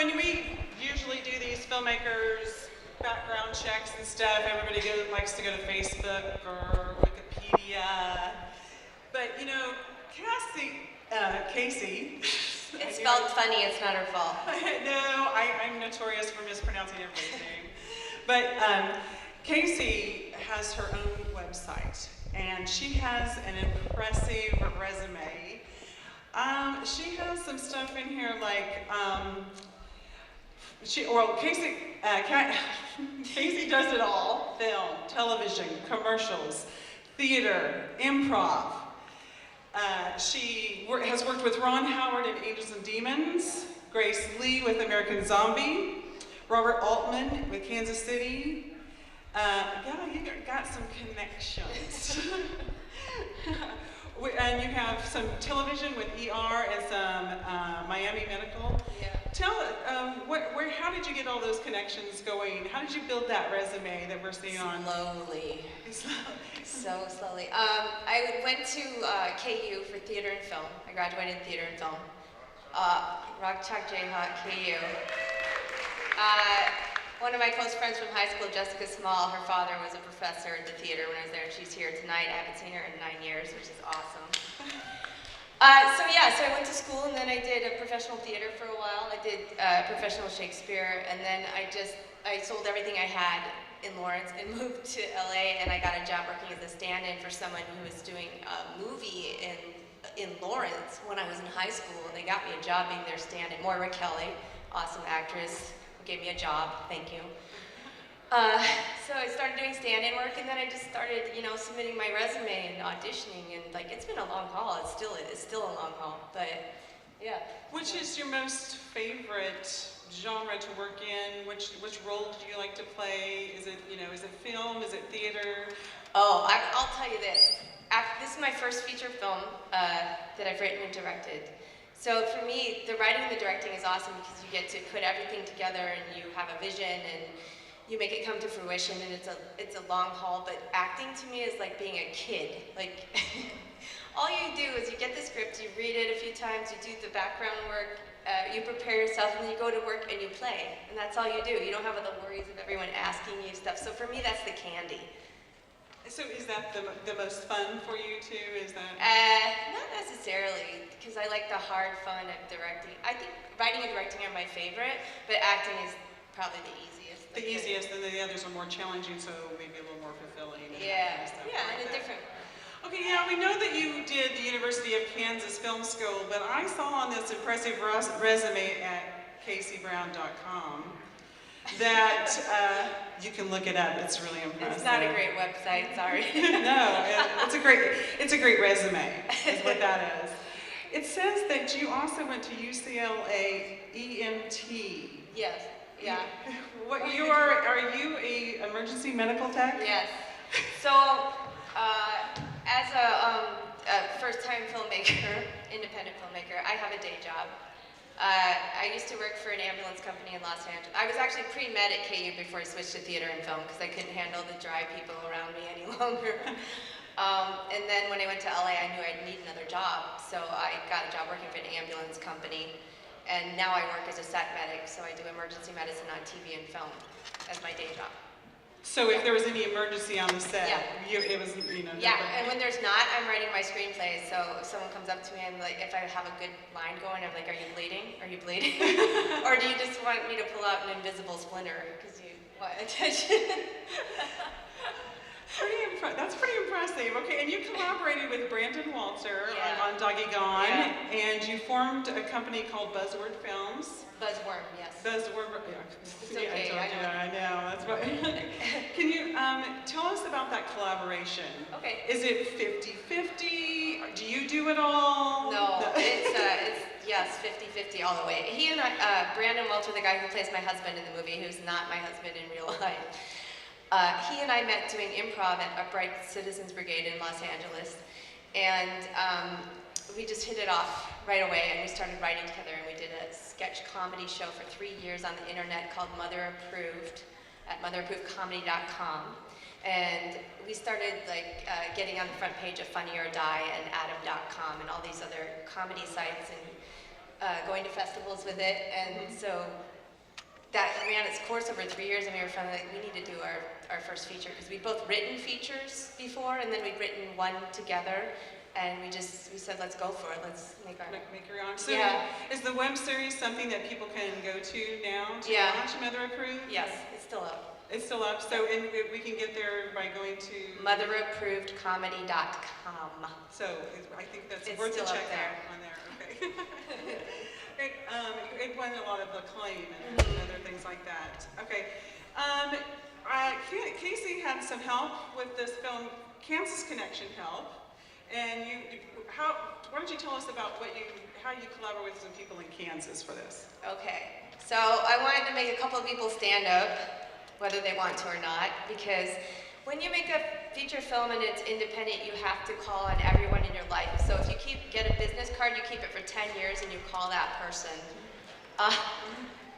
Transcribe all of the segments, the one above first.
when we usually do these filmmakers background checks and stuff, everybody likes to go to Facebook or Wikipedia. But you know, Casey. It's spelled funny, it's not her fault. No, I'm notorious for mispronouncing everything. But Casey has her own website, and she has an impressive resume. She has some stuff in here like, Casey does it all: film, television, commercials, theater, improv. She has worked with Ron Howard in Angels and Demons, Grace Lee with American Zombie, Robert Altman with Kansas City. Yeah, you got some connections. And you have some television with ER and some Miami Medical. Yeah. Tell how did you get all those connections going? How did you build that resume that we're seeing on? Slowly. So slowly. I went to KU for theater and film. I graduated in theater and film. Rock Chalk Jayhawk, KU. One of my close friends from high school, Jessica Small, her father was a professor at the theater when I was there, and she's here tonight. I haven't seen her in 9 years, which is awesome. So I went to school, and then I did a professional theater for a while. I did professional Shakespeare, and then I sold everything I had in Lawrence and moved to LA, and I got a job working as a stand-in for someone who was doing a movie in Lawrence when I was in high school, and they got me a job being their stand-in. Moira Kelly, awesome actress, gave me a job, thank you. So I started doing stand-in work, and then I just started, submitting my resume and auditioning, and like, it's been a long haul. It's still a long haul, but yeah. Which is your most favorite genre to work in? Which role do you like to play? Is it film? Is it theater? Oh, I'll tell you this. This is my first feature film that I've written and directed. So for me, the writing and the directing is awesome because you get to put everything together and you have a vision and you make it come to fruition, and it's a long haul. But acting to me is like being a kid. Like all you do is you get the script, you read it a few times, you do the background work, you prepare yourself, and then you go to work and you play. And that's all you do. You don't have the worries of everyone asking you stuff. So for me, that's the candy. So is that the most fun for you too? Is that? Not necessarily, because I like the hard fun of directing. I think writing and directing are my favorite, but acting is probably the easiest. The easiest, and then the others are more challenging, so maybe a little more fulfilling. Yeah, and a different. Okay, yeah, we know that you did the University of Kansas Film School, but I saw on this impressive resume at caseybrown.com that you can look it up. It's really impressive. It's not a great website, sorry. No, it's a great resume, is what that is. It says that you also went to UCLA EMT. Yes, yeah. Are you a emergency medical tech? Yes. So, as a first-time filmmaker, independent filmmaker, I have a day job. I used to work for an ambulance company in Los Angeles. I was actually pre-med at KU before I switched to theater and film because I couldn't handle the dry people around me any longer. And then when I went to LA, I knew I'd need another job. So I got a job working for an ambulance company. And now I work as a set medic, so I do emergency medicine on TV and film as my day job. So if there was any emergency on the set, it was, Yeah, and when there's not, I'm writing my screenplays, so if someone comes up to me, I'm like, if I have a good line going, I'm like, are you bleeding? Are you bleeding? Or do you just want me to pull out an invisible splinter because you want attention? That's pretty impressive. Okay, and you collaborated with Brandon Walter on Doggy, and you formed a company called Buzzword Films. Buzzworm, yes. Buzzworm, It's okay, I know. That's what. Can you tell us about that collaboration? Okay. Is it 50-50? Do you do it all? No, it's yes, 50-50 all the way. He and Brandon Walter, the guy who plays my husband in the movie, who's not my husband in real life, he and I met doing improv at Upright Citizens Brigade in Los Angeles, and we just hit it off right away, and we started writing together, and we did a sketch comedy show for 3 years on the internet called Mother Approved at motherapprovedcomedy.com. And we started getting on the front page of Funny or Die and Adam.com and all these other comedy sites, and going to festivals with it, and so that ran its course over 3 years, and we were finally like, we need to do our first feature, because we'd both written features before, and then we'd written one together, and we said, let's go for it, let's make your own. So yeah. Is the web series something that people can go to now to watch Mother Approved? Yes, it's still up. It's still up, so we can get there by going to motherapprovedcomedy.com. So I think that's it's worth a check there. out on there. Okay. It won a lot of acclaim and other things like that. Okay. Casey had some help with this film, Kansas Connection help, and why don't you tell us about how you collaborate with some people in Kansas for this? Okay, so I wanted to make a couple of people stand up, whether they want to or not, because when you make a feature film and it's independent, you have to call on everyone in your life. So if you get a business card, you keep it for 10 years and you call that person.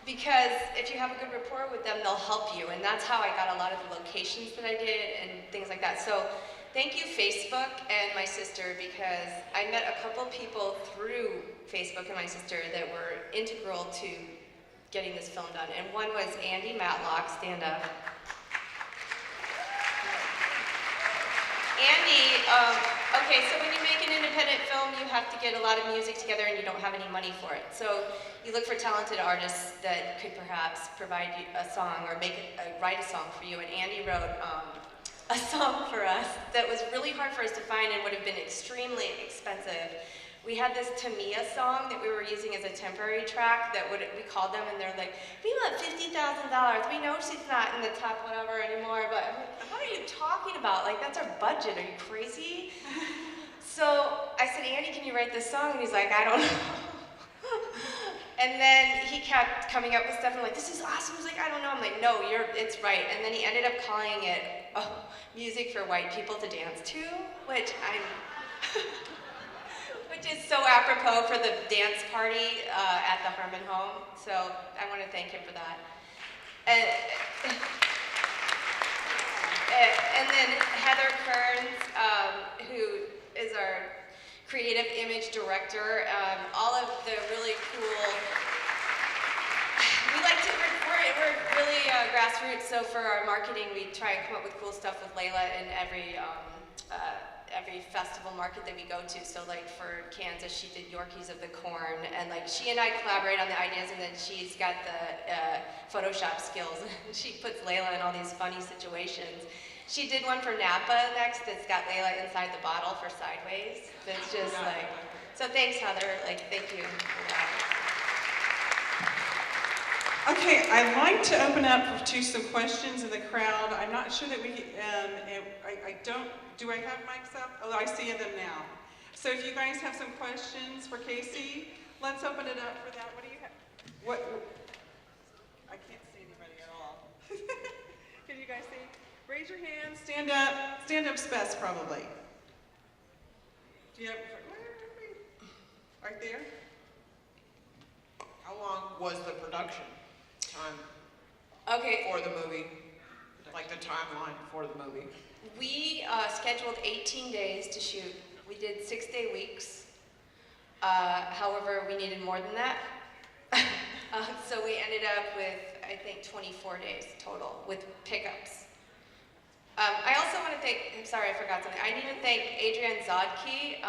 Because if you have a good rapport with them, they'll help you. And that's how I got a lot of the locations that I did and things like that. So thank you, Facebook and my sister, because I met a couple people through Facebook and my sister that were integral to getting this film done. And one was Andy Matlock, stand up. Andy, okay, so when you make an independent film, you have to get a lot of music together and you don't have any money for it. So you look for talented artists that could perhaps provide you a song or write a song for you. And Andy wrote a song for us that was really hard for us to find and would have been extremely expensive. We had this Tamia song that we were using as a temporary track that we called them and they're like, we want $50,000. We know she's not in the top whatever anymore, but I'm like, what are you talking about? Like, that's our budget. Are you crazy? So I said, Andy, can you write this song? And he's like, I don't know. And then he kept coming up with stuff and I'm like, this is awesome. He's like, I don't know. I'm like, no, it's right. And then he ended up calling it music for white people to dance to, which is so apropos for the dance party at the Harmon home. So I want to thank him for that. And then Heather Kearns, who is our creative image director, all of the really cool, we're really grassroots, so for our marketing we try and come up with cool stuff with Layla in every festival market that we go to. So like for Kansas, she did Yorkies of the Corn, and like she and I collaborate on the ideas, and then she's got the Photoshop skills. She puts Layla in all these funny situations. She did one for Napa next that's got Layla inside the bottle for Sideways. That's just like, so thanks Heather, like thank you for that. Okay, I'd like to open up to some questions in the crowd. I'm not sure that do I have mics up? Oh, I see them now. So if you guys have some questions for Casey, let's open it up for that. What do you have? I can't see anybody at all. Can you guys see? Raise your hand, stand up. Stand up's best, probably. Do you have, where are we? Right there? How long was the production time for the movie? Like the timeline for the movie? We scheduled 18 days to shoot. We did 6-day weeks. However, we needed more than that. So we ended up with, I think, 24 days total with pickups. I also want to thank, I'm sorry, I forgot something. I need to thank Adrienne Zodke.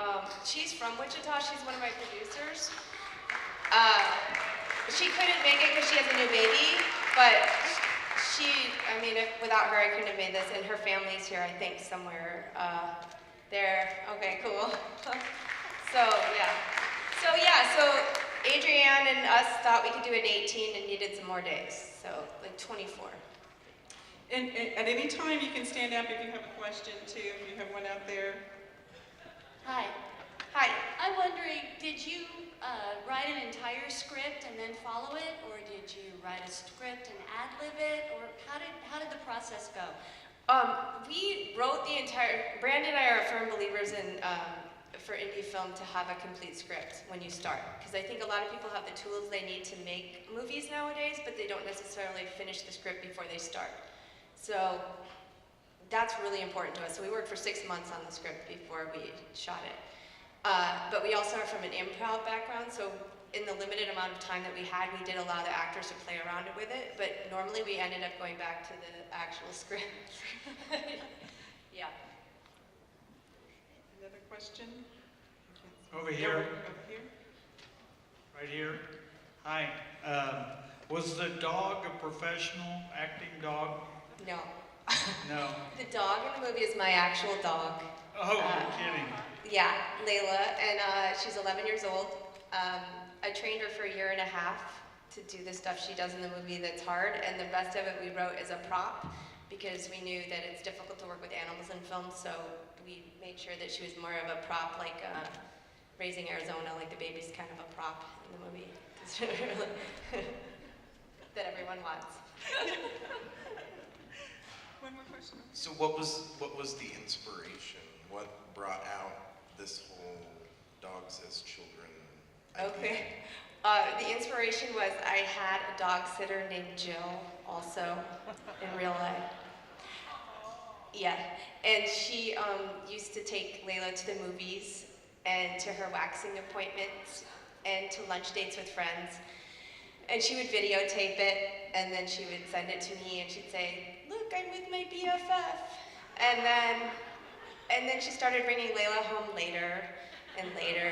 She's from Wichita. She's one of my producers. She couldn't make it because she has a new baby, but without her, I couldn't have made this, and her family's here, I think, somewhere there. Okay, cool. So Adrienne and us thought we could do it in 18 and needed some more days, so like 24. And at any time, you can stand up if you have a question, too. If you have one out there. Hi. Hi. I'm wondering, did you write an entire script and then follow it, or did you write a script and ad-lib it, or how did the process go? We wrote the entire, Brandon and I are firm believers in, for indie film to have a complete script when you start. Because I think a lot of people have the tools they need to make movies nowadays, but they don't necessarily finish the script before they start. So that's really important to us. So we worked for 6 months on the script before we shot it. But we also are from an improv background, so in the limited amount of time that we had, we did allow the actors to play around with it, but normally we ended up going back to the actual script. Yeah. Another question? Over here. Over here. Right here. Hi. Was the dog a professional acting dog? No. No. The dog in the movie is my actual dog. Oh, you're kidding. Yeah, Layla, and she's 11 years old. I trained her for 1.5 years to do the stuff she does in the movie that's hard, and the rest of it we wrote as a prop because we knew that it's difficult to work with animals in film, so we made sure that she was more of a prop, like Raising Arizona, like the baby's kind of a prop in the movie that everyone wants. One more question. So what was the inspiration? What brought out this whole dogs as children idea? Okay. The inspiration was I had a dog sitter named Jill, also in real life. Yeah, and she used to take Layla to the movies and to her waxing appointments and to lunch dates with friends. And she would videotape it, and then she would send it to me, and she'd say, "Look, I'm with my BFF." And then she started bringing Layla home later, and later,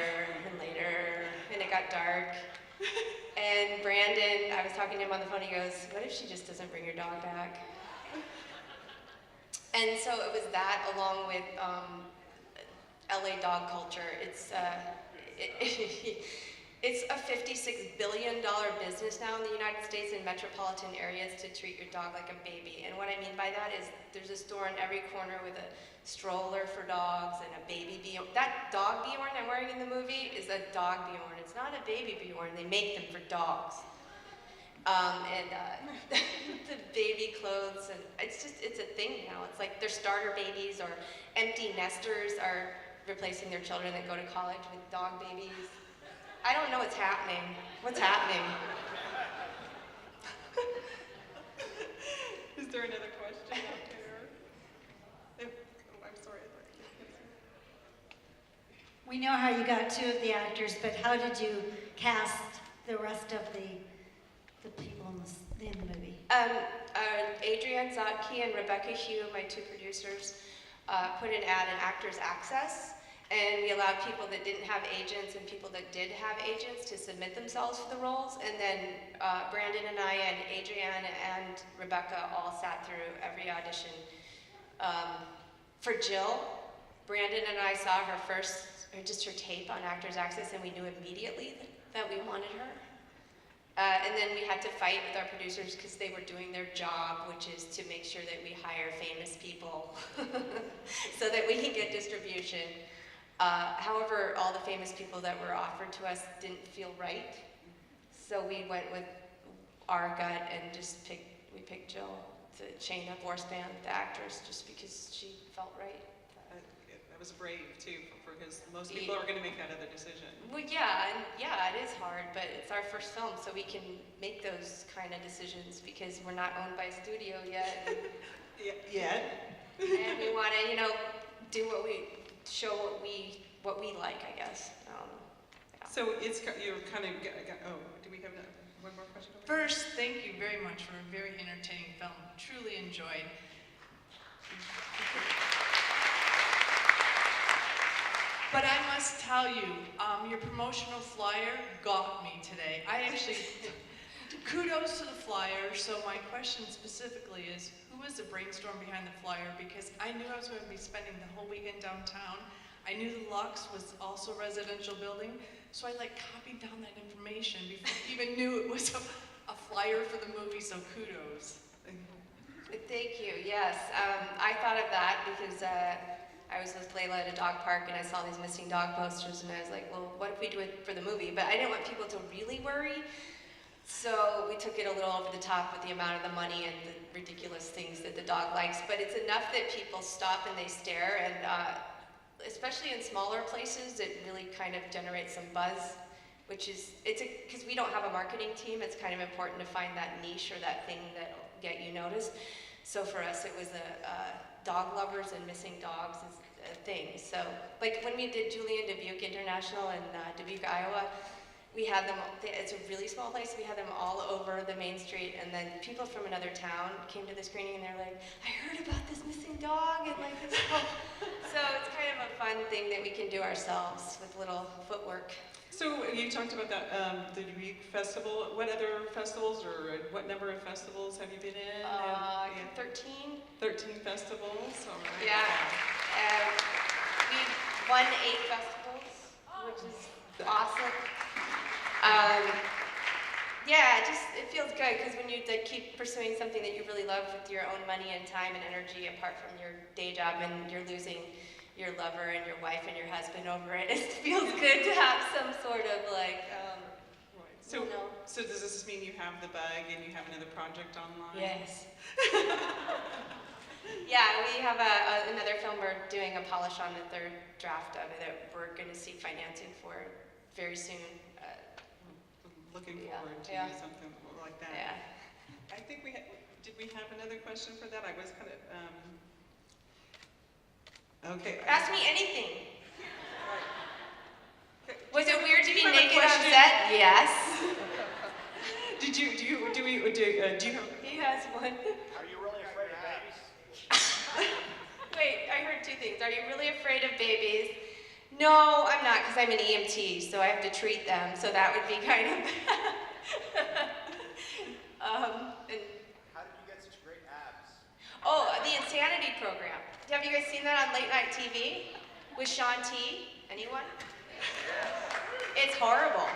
and later, and it got dark. And Brandon, I was talking to him on the phone, he goes, "What if she just doesn't bring your dog back?" And so it was that, along with LA dog culture. It's a $56 billion business now in the United States in metropolitan areas to treat your dog like a baby. And what I mean by that is there's a store in every corner with a stroller for dogs and a baby Bjorn. That dog Bjorn I'm wearing in the movie is a dog Bjorn. It's not a baby Bjorn. They make them for dogs. The baby clothes, and it's a thing now. It's like their starter babies or empty nesters are replacing their children that go to college with dog babies. I don't know what's happening. What's happening? Is there another question out there? I'm sorry. We know how you got 2 of the actors, but how did you cast the rest of the people in the movie? Adrienne Zotke and Rebecca Hugh, my 2 producers, put an ad in Actors Access, and we allowed people that didn't have agents and people that did have agents to submit themselves for the roles. And then Brandon and I and Adrienne and Rebecca all sat through every audition. For Jill, Brandon and I saw her tape on Actors Access, and we knew immediately that we wanted her. And then we had to fight with our producers because they were doing their job, which is to make sure that we hire famous people so that we can get distribution. However, all the famous people that were offered to us didn't feel right. So we went with our gut and we picked Jill, to Shayna Borsban, the actress, just because she felt right. That was brave too, because most people are going to make that other decision. Well, yeah, it is hard, but it's our first film, so we can make those kind of decisions because we're not owned by a studio yet. Yet. And we want to, show what we like, I guess. Yeah. So you're kind of, do we have one more question? First, thank you very much for a very entertaining film. Truly enjoyed. But I must tell you, your promotional flyer got me today. Kudos to the flyer. So my question specifically is, who was the brainstorm behind the flyer? Because I knew I was going to be spending the whole weekend downtown. I knew the Lux was also a residential building, so I copied down that information before I even knew it was a flyer for the movie, so kudos. Thank you, yes. I thought of that because I was with Layla at a dog park and I saw these missing dog posters and I was like, well, what if we do it for the movie? But I didn't want people to really worry, so we took it a little over the top with the amount of the money and the ridiculous things that the dog likes, but it's enough that people stop and they stare, and especially in smaller places, it really kind of generates some buzz, because we don't have a marketing team, it's kind of important to find that niche or that thing that'll get you noticed. So for us, it was dog lovers and missing dogs is a thing. So like when we did Julie in Dubuque International in Dubuque, Iowa, we had them, it's a really small place, we had them all over the main street, and then people from another town came to the screening and they're like, I heard about this missing dog, and like this whole, so it's kind of a fun thing that we can do ourselves with little footwork. So you talked about that, the Week Festival. What other festivals or what number of festivals have you been in? 13. 13 festivals, all right. Yeah, we won 8 festivals, which is awesome. Yeah, it feels good because when you keep pursuing something that you really love with your own money and time and energy apart from your day job, and you're losing your lover and your wife and your husband over it, it feels good to have some sort of like, Right. So, you know. so does this mean you have the bug and you have another project online? Yes. Yeah, we have another film we're doing a polish on the 3rd draft of it that we're going to seek financing for very soon. Looking Yeah. forward to Yeah. something like that. Yeah. I think did we have another question for that? I was kind of, okay. Ask me anything. Okay. Was it weird to be have a naked on question? set? Yes. Do you have? He has one. Are you really afraid of babies? Wait, I heard 2 things. Are you really afraid of babies? No, I'm not, because I'm an EMT, so I have to treat them, so that would be kind of... and, How did you get such great abs? oh, the Insanity program. Have you guys seen that on late night TV? With Sean T? Anyone? It's horrible.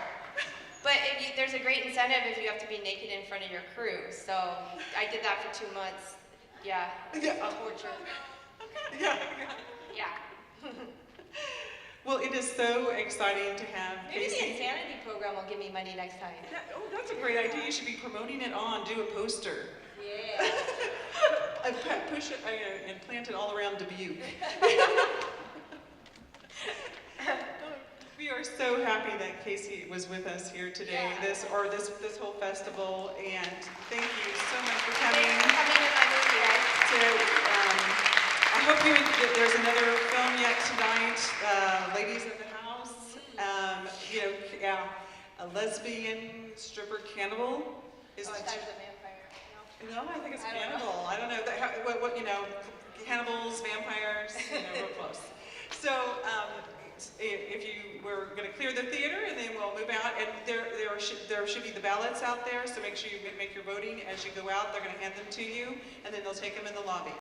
But there's a great incentive if you have to be naked in front of your crew, so I did that for 2 months. Yeah, Yeah. torture. Yeah. Yeah. Well, it is so exciting to have Maybe the Casey. Insanity program will give me money next time. Oh, that's a great idea. You should be promoting it do a poster. Yeah. Push it and plant it all around Dubuque. We are so happy that Casey was with us here today, Yeah. this whole festival, and thank you so much for Thanks coming. for coming in my movie, guys. So, I hope there's another film yet tonight, Ladies of the House. A lesbian stripper cannibal. Is Oh, I the- thought it was a vampire. No, I think it's I don't know. cannibal. I don't know. Cannibals, vampires, real close. So, we're going to clear the theater and then we'll move out. And there should be the ballots out there, so make sure you make your voting as you go out. They're going to hand them to you, and then they'll take them in the lobby.